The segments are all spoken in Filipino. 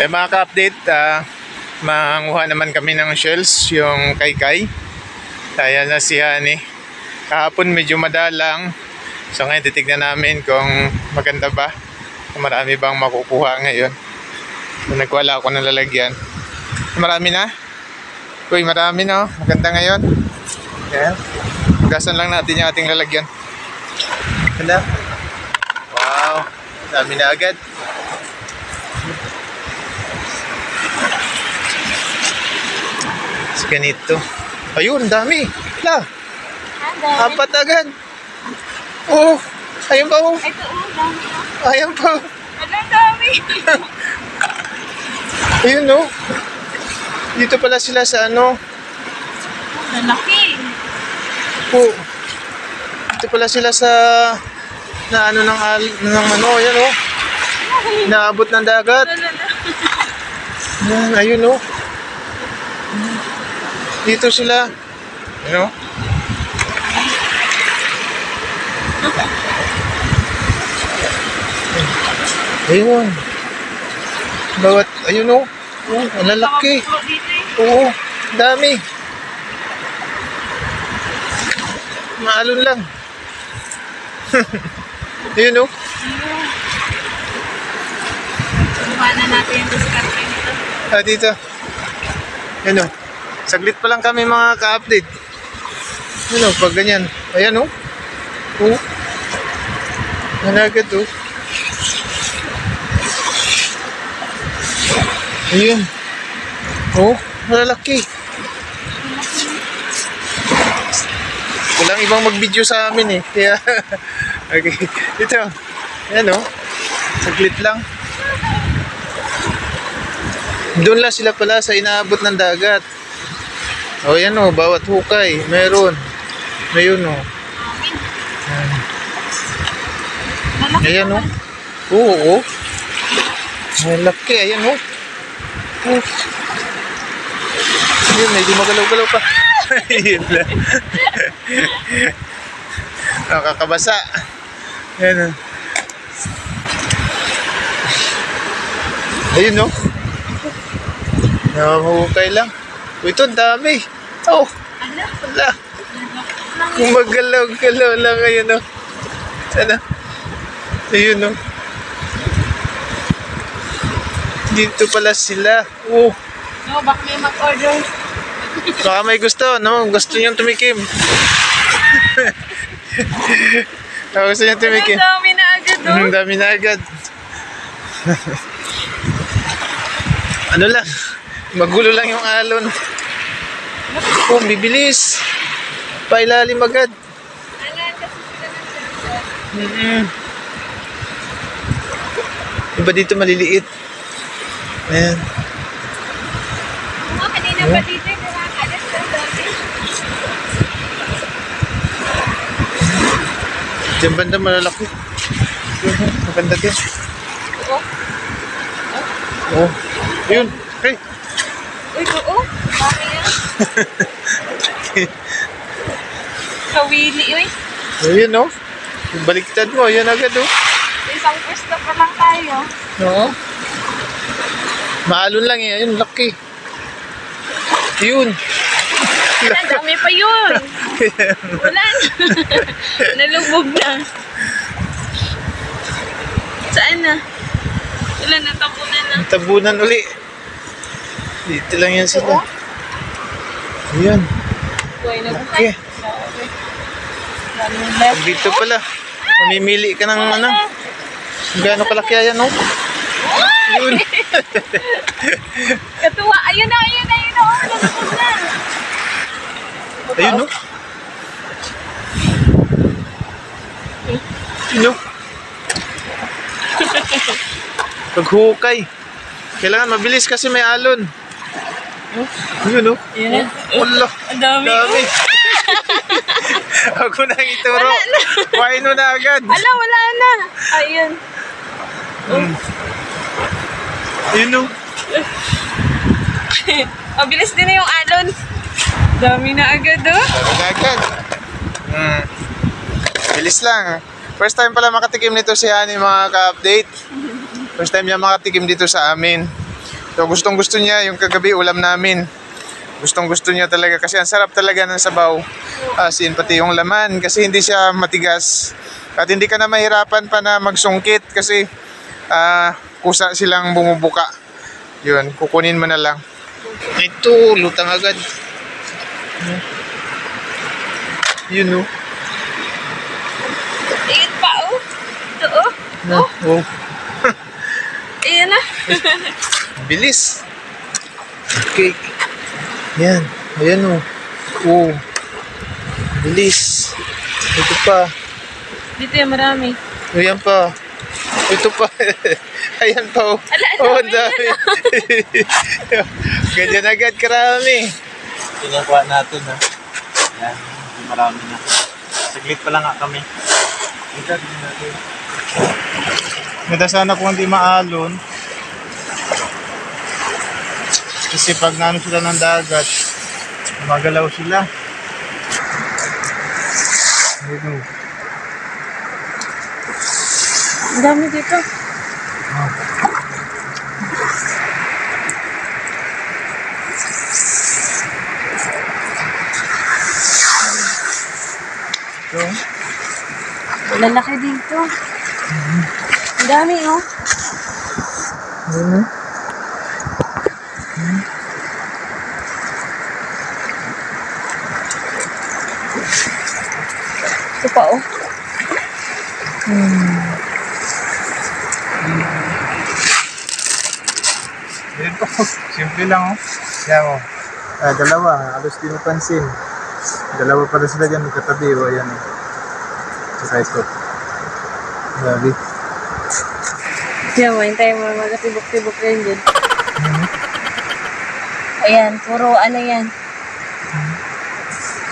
Mga ka-update, manguha naman kami ng shells, yung kay-kay. Ayan na si Honey. Kahapon medyo madalang. So ngayon titignan namin kung maganda ba. Kung marami bang makukuha ngayon. So nagwala ako ng lalagyan. Marami na? Uy, marami na. Maganda ngayon. Ayan. Gasan lang natin yung ating lalagyan. Ganda. Wow. Dami na agad. Ganito. Ayun, dami. La. Apat agad. Oh, ayun pa oh. Ito dami. Ayun pa. Ang dami. Ayun oh. Dito pala sila sa ano. Malaki. Oh. Dito pala sila sa na ano ng ano, ayan oh. Naabot ng dagat. Ayun oh. Dito sila. You know? Ayun. Bawat, ayun o. Oh, ang lalaki. Oo, dami. Maalon lang. Ayun o. Paano natin yung diskarte nito? Dito. Ayun o. Saglit pa lang kami mga ka-update. Ano, pag ganyan. Ayan o. Oh. Managad o. Ayun. Oh, malalaki. Walang ibang mag-video sa amin eh. Kaya, okay. Ito. Ayan o. Saglit lang. Doon lang sila pala sa inaabot ng dagat. O yan o, bawat hukay, meron. Ayun o. Ayan o. Oo o. Malaki, ayan o. Ayun, medyo magalaw-galaw pa. Ayun lang. Nakakabasa. Ayan o. Ayun o. Nakahukay lang. Ito, dami. Oh, wala. Gumagalaw-galaw lang ngayon, no? Sana. Ayun, no? Dito pala sila. Oh. No, baka may mag-order. Baka may gusto, no? Gusto niyong tumikim. Gusto niyong tumikim. Ang dami na agad, no? Ang dami na agad. Ano lang? Magulo lang yung alon. Oh, bibilis. Pailalim agad. Alan kasi sila ng sensor. Iba dito maliliit. Ayan. Mga kanina pa dito yung nakakalis ng dami. Diyan banda malalaki. Maganda din. Oo. Oh. Yun. Hey. Uy, oo. Dami yan. Kawili, uy. Ayun oh. Yung baliktad mo, yun agad oh. Isang pwesto pa lang tayo. Oo. Maalon lang eh. Ayun, laki. Yun. Ang dami pa yun. Wala na. Nalubog na. Saan na? Wala, natabunan na. Tabunan uli. Dito lang yan sila. Ayan. Buhay na Okay. Dito pala. Mamimili ka ng ano. Gano'ng kalaki yan oh. Yun. Katuwa. Ayun na, ayun na, ayun na. Oh, nalubog na. Ayun oh. Ayun oh. Paghukay. Kailangan mabilis kasi may alon. Ayun oh. Ayun na. Wala. Ang dami. Dami. Ako nang ituro. Kuhain mo na agad. Ala, wala na. Ayun. Ayun oh. Mabilis din na yung alon. Dami na agad, oh. Dami agad. Bilis lang. First time pala makatikim nito si Honey mga ka-update. First time niya makatikim dito sa amin. So gustong gusto niya yung kagabi ulam namin. Gustong gusto niya talaga kasi ang sarap talaga ng sabaw. As in pati yung laman kasi hindi siya matigas. At hindi ka na mahirapan pa na magsungkit kasi kusa silang bumubuka. Yun, kukunin mo na lang. Ito, lutang agad. Yun oh. Iyan pa, oh. Ito, oh. Oh. Iyan na. Bilis. Okay. Yan. Ayan oh. Oh. Bilis. Ito pa. Dito yung marami. Ayan pa. Ito pa. Ayan pa oh. Oh, ang dami. Ganyan agad karami. Pinakuha natin ha. Yan, marami na. Saglit pa lang nga kami. Ito, din natin. Ganda sana kung hindi maalon. Kasi pag naano sila ng dagat, magalaw sila. Ayun. Ang dami dito. So, Lalaki dito. Ang dami, oh. ayun. Ito pa, oh. Ayun po. Simple lang oh. Yan oh. Dalawa. Halos di mapansin. Dalawa pala sila dyan magkatabi oh. Ayan oh. Saka ito. Grabe. Diyan mo, hintayin mo. Magkatibok-tibok rin dyan. Ayan, puro ano yan.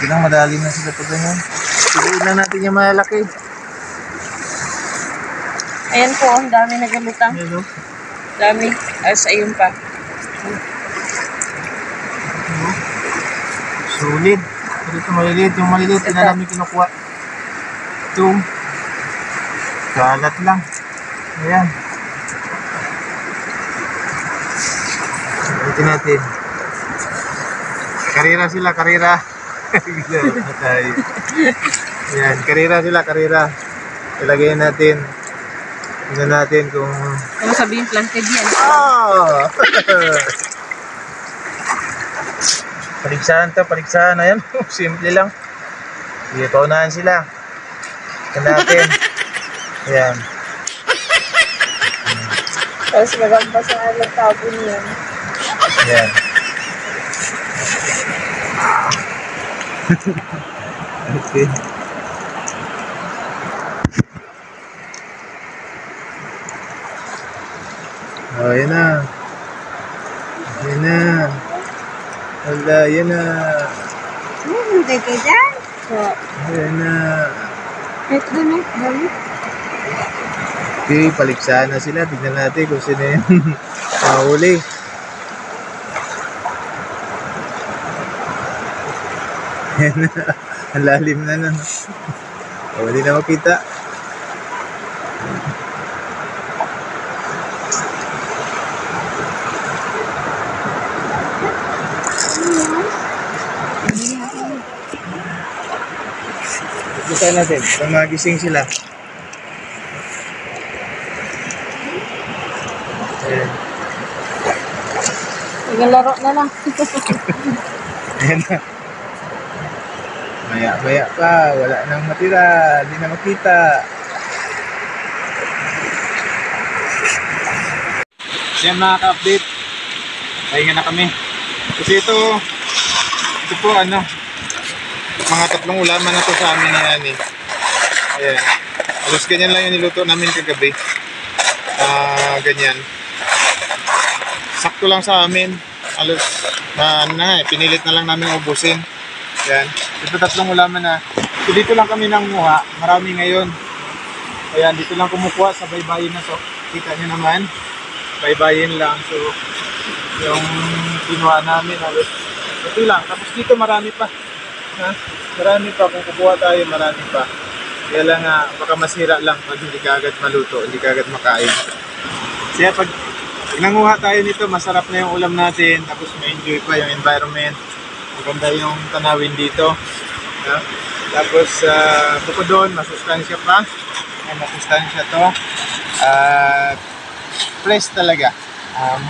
Kailang madali na sila pag ganyan. Piliin na natin yung malaki. Ayan po, ang dami nagalutang. Ayan oh. Dami. As ayun pa. Solid. Pero ito maliliit. Yung maliliit na namin kinukuha. Ito. Kalat lang. Ayan. Ito natin. Karira sila, karira. Ayan, karira sila, karira. Ilagay natin. Tignan natin kung... Ano sabihin, planted yan. Oh! Paligsahan to, paligsahan. Ayan, simple lang. Sige, paunahan sila. Tignan natin. Ayan. Tapos magamba sa alat tapon yan. Ayan. Okay. Oh, yan na. Yan na. Wala, yan na. Hindi ka dyan. So, Yan na. ito dun eh. Dami. Okay, paligsahan na sila. Tignan natin kung sino yung mahuli. Yan na. Ang lalim na na. Oh, hindi na makita. Bukain natin. Kung magising sila. Ayan. Nagalaro na lang. Ayan na. Maya-maya pa. Wala nang matira. Hindi na makita. Yan mga ka-update. Pahinga na kami. Kasi ito po ano, mga 3 ulaman na to sa amin na yan eh. Ayan. Alos ganyan lang yung niluto namin kagabi. Ganyan. Sakto lang sa amin. Alos pinilit na lang namin ubusin. Ayan. Ito 3 ulaman na. So, dito lang kami nanguha. Marami ngayon. Ayan, dito lang kumukuha sa baybayin na to. Kita nyo naman. Baybayin lang. So, yung kinuha namin halos ito lang. Tapos dito marami pa. Ha? Marami pa. Kung kukuha tayo, marami pa. Kaya lang baka masira lang pag hindi ka agad maluto, hindi ka agad makain. Kaya pag Pag nanguha tayo nito, masarap na yung ulam natin, tapos ma-enjoy pa yung environment. Maganda yung tanawin dito. Tapos, bukod doon, masustansya pa. May masustansya to. At fresh talaga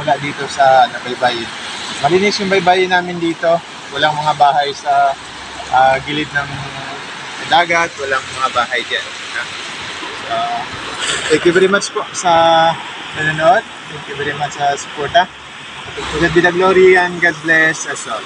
mula dito sa baybayin. Malinis yung baybayin namin dito. Walang mga bahay sa gilid ng dagat. Walang mga bahay dyan. So, thank you very much po sa nanonood. Thank you very much sa suporta. God be the glory and God bless us all.